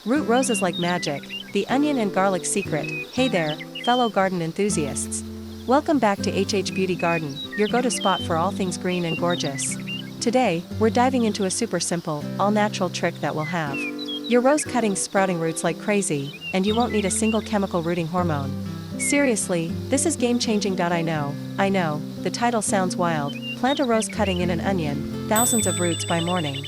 Root roses like magic, the onion and garlic secret. Hey there, fellow garden enthusiasts. Welcome back to HH Beauty Garden, your go-to spot for all things green and gorgeous. Today, we're diving into a super simple, all-natural trick that will have your rose cuttings sprouting roots like crazy, and you won't need a single chemical rooting hormone. Seriously, this is game-changing. I know, the title sounds wild. Plant a rose cutting in an onion, thousands of roots by morning.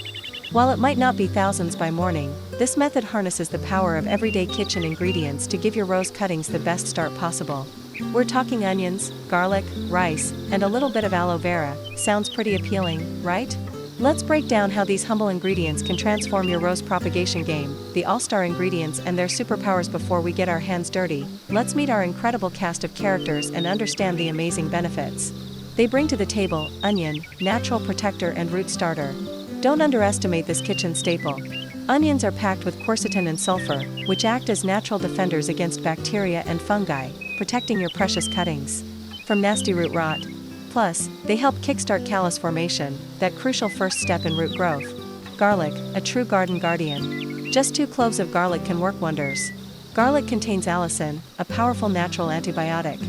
While it might not be thousands by morning, this method harnesses the power of everyday kitchen ingredients to give your rose cuttings the best start possible. We're talking onions, garlic, rice, and a little bit of aloe vera. Sounds pretty appealing, right? Let's break down how these humble ingredients can transform your rose propagation game, the all-star ingredients and their superpowers. Before we get our hands dirty, let's meet our incredible cast of characters and understand the amazing benefits they bring to the table. Onion, natural protector and root starter. Don't underestimate this kitchen staple. Onions are packed with quercetin and sulfur, which act as natural defenders against bacteria and fungi, protecting your precious cuttings from nasty root rot. Plus, they help kickstart callus formation, that crucial first step in root growth. Garlic, a true garden guardian. Just 2 cloves of garlic can work wonders. Garlic contains allicin, a powerful natural antibiotic.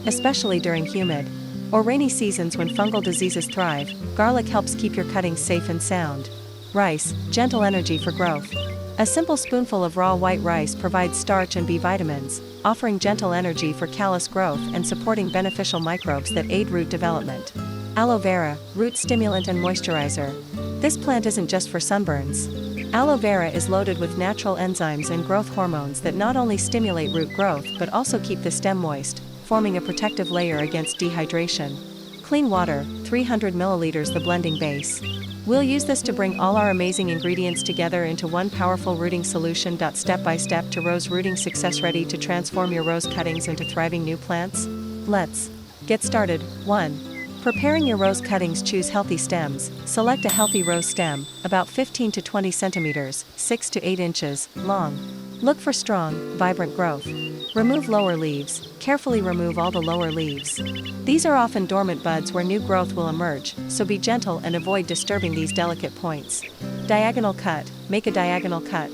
Especially during humid or rainy seasons when fungal diseases thrive, garlic helps keep your cuttings safe and sound. Rice, gentle energy for growth. A simple spoonful of raw white rice provides starch and B vitamins, offering gentle energy for callus growth and supporting beneficial microbes that aid root development. Aloe vera, root stimulant and moisturizer. This plant isn't just for sunburns. Aloe vera is loaded with natural enzymes and growth hormones that not only stimulate root growth but also keep the stem moist, forming a protective layer against dehydration. Clean water, 300 milliliters, the blending base. We'll use this to bring all our amazing ingredients together into one powerful rooting solution. Step by step to rose rooting success. Ready to transform your rose cuttings into thriving new plants? Let's get started. 1. Preparing your rose cuttings. Choose healthy stems. Select a healthy rose stem, about 15 to 20 centimeters, 6 to 8 inches, long. Look for strong, vibrant growth. Remove lower leaves. Carefully remove all the lower leaves. These are often dormant buds where new growth will emerge, so be gentle and avoid disturbing these delicate points. Diagonal cut. Make a diagonal cut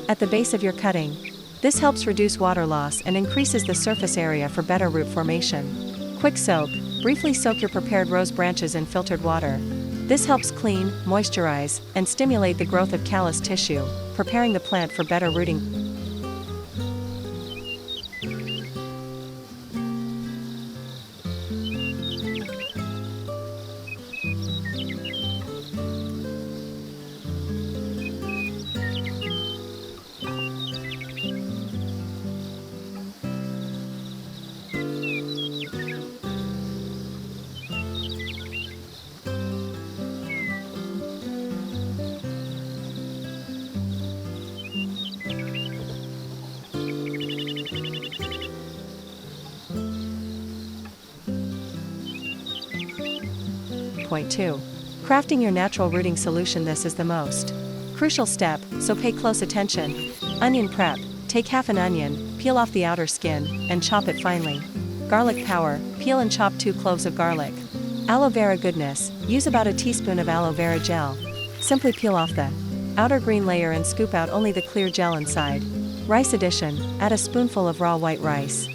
at the base of your cutting. This helps reduce water loss and increases the surface area for better root formation. Quick soak. Briefly soak your prepared rose branches in filtered water. This helps clean, moisturize, and stimulate the growth of callus tissue, preparing the plant for better rooting. Point 2. Crafting your natural rooting solution. This is the most crucial step, so pay close attention. Onion prep. Take half an onion, peel off the outer skin, and chop it finely. Garlic power. Peel and chop 2 cloves of garlic. Aloe vera goodness. Use about a teaspoon of aloe vera gel. Simply peel off the outer green layer and scoop out only the clear gel inside. Rice addition. Add a spoonful of raw white rice.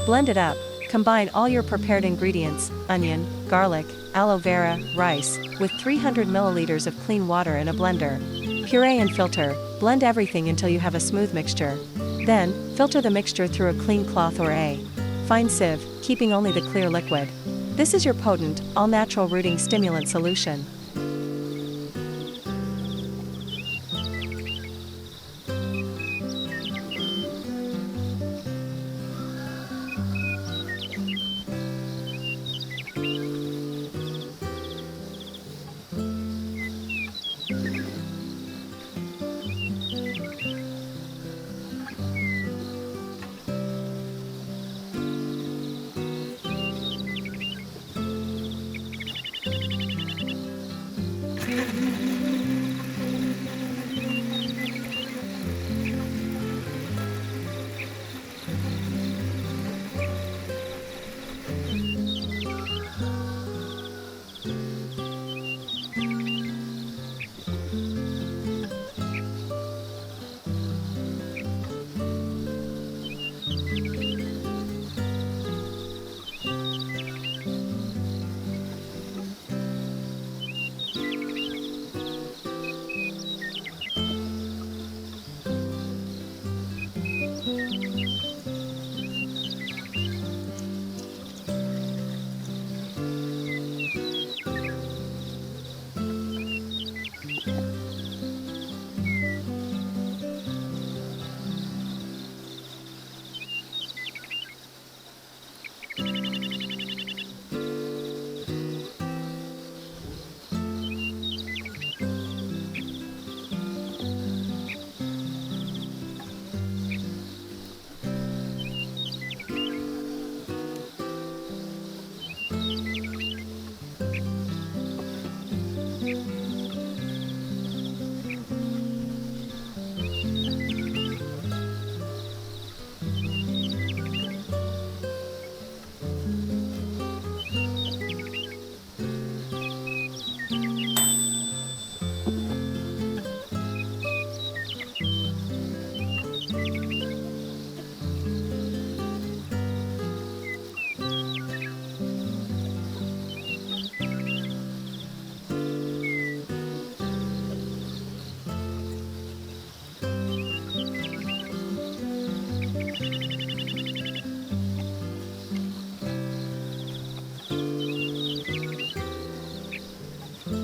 Blend it up. Combine all your prepared ingredients, onion, garlic, aloe vera, rice, with 300 milliliters of clean water in a blender. Puree and filter. Blend everything until you have a smooth mixture. Then, filter the mixture through a clean cloth or a fine sieve, keeping only the clear liquid. This is your potent, all-natural rooting stimulant solution.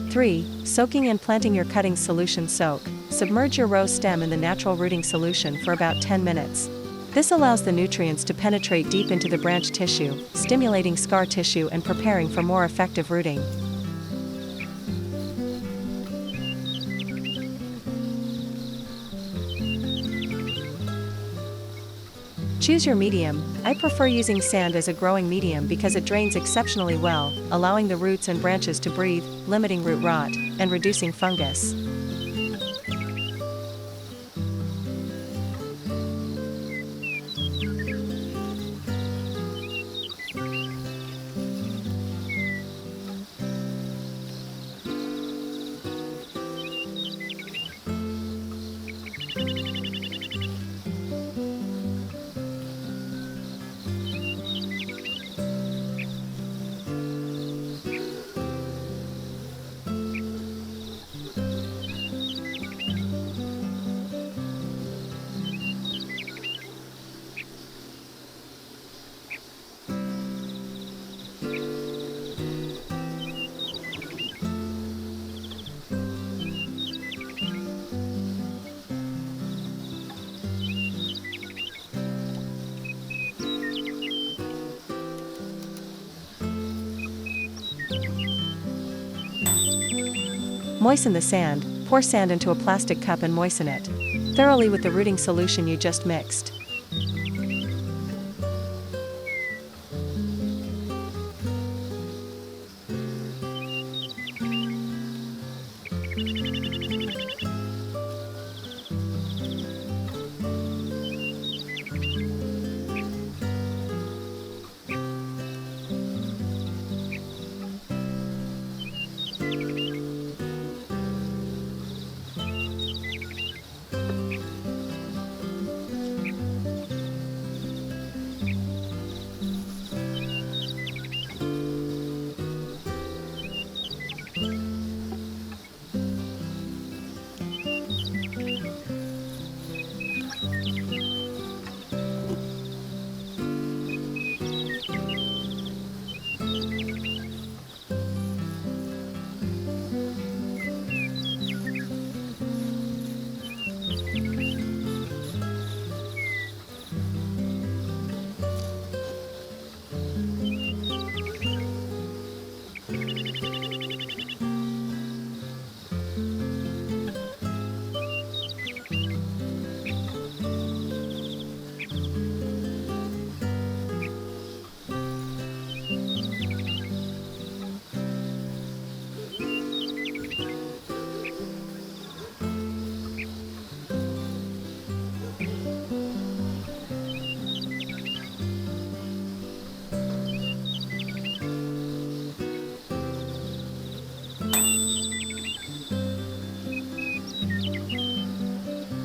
Three, soaking and planting your cutting solution. Soak. Submerge your rose stem in the natural rooting solution for about 10 minutes. This allows the nutrients to penetrate deep into the branch tissue, stimulating scar tissue and preparing for more effective rooting. Choose your medium. I prefer using sand as a growing medium because it drains exceptionally well, allowing the roots and branches to breathe, limiting root rot, and reducing fungus. Moisten the sand. Pour sand into a plastic cup and moisten it thoroughly with the rooting solution you just mixed.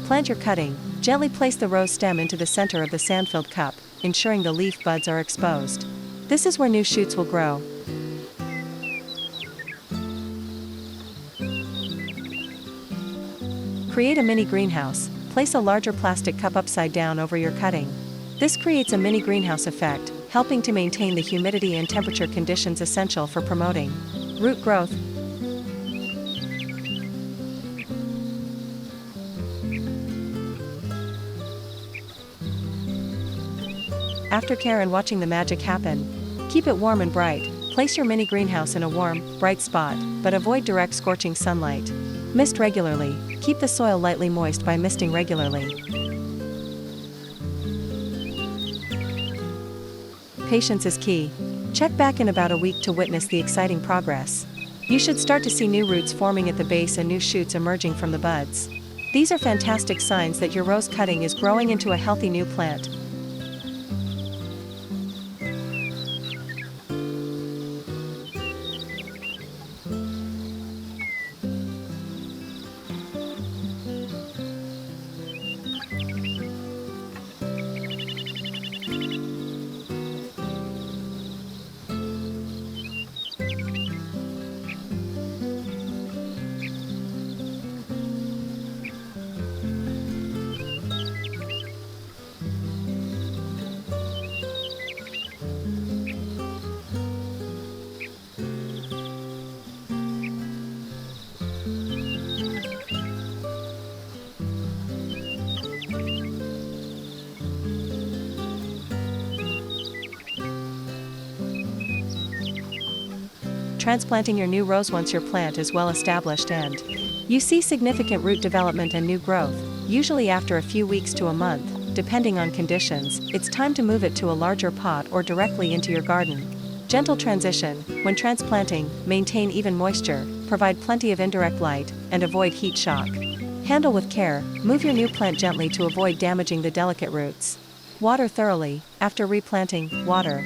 Plant your cutting. Gently place the rose stem into the center of the sand-filled cup, ensuring the leaf buds are exposed. This is where new shoots will grow. Create a mini greenhouse. Place a larger plastic cup upside down over your cutting. This creates a mini greenhouse effect, helping to maintain the humidity and temperature conditions essential for promoting root growth. Aftercare and watching the magic happen. Keep it warm and bright. Place your mini greenhouse in a warm, bright spot, but avoid direct scorching sunlight. Mist regularly. Keep the soil lightly moist by misting regularly. Patience is key. Check back in about a week to witness the exciting progress. You should start to see new roots forming at the base and new shoots emerging from the buds. These are fantastic signs that your rose cutting is growing into a healthy new plant. Transplanting your new rose once your plant is well established and you see significant root development and new growth, usually after a few weeks to a month, depending on conditions. It's time to move it to a larger pot or directly into your garden. Gentle transition. When transplanting, maintain even moisture, provide plenty of indirect light, and avoid heat shock. Handle with care. Move your new plant gently to avoid damaging the delicate roots. Water thoroughly. After replanting, water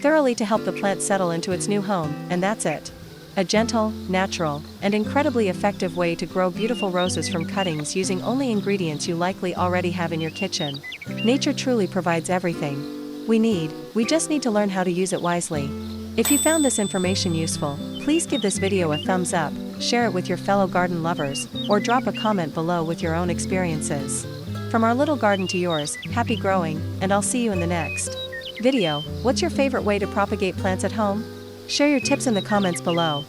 thoroughly to help the plant settle into its new home, and that's it. A gentle, natural, and incredibly effective way to grow beautiful roses from cuttings using only ingredients you likely already have in your kitchen. Nature truly provides everything we just need to learn how to use it wisely. If you found this information useful, please give this video a thumbs up, share it with your fellow garden lovers, or drop a comment below with your own experiences. From our little garden to yours, happy growing, and I'll see you in the next video. What's your favorite way to propagate plants at home? Share your tips in the comments below.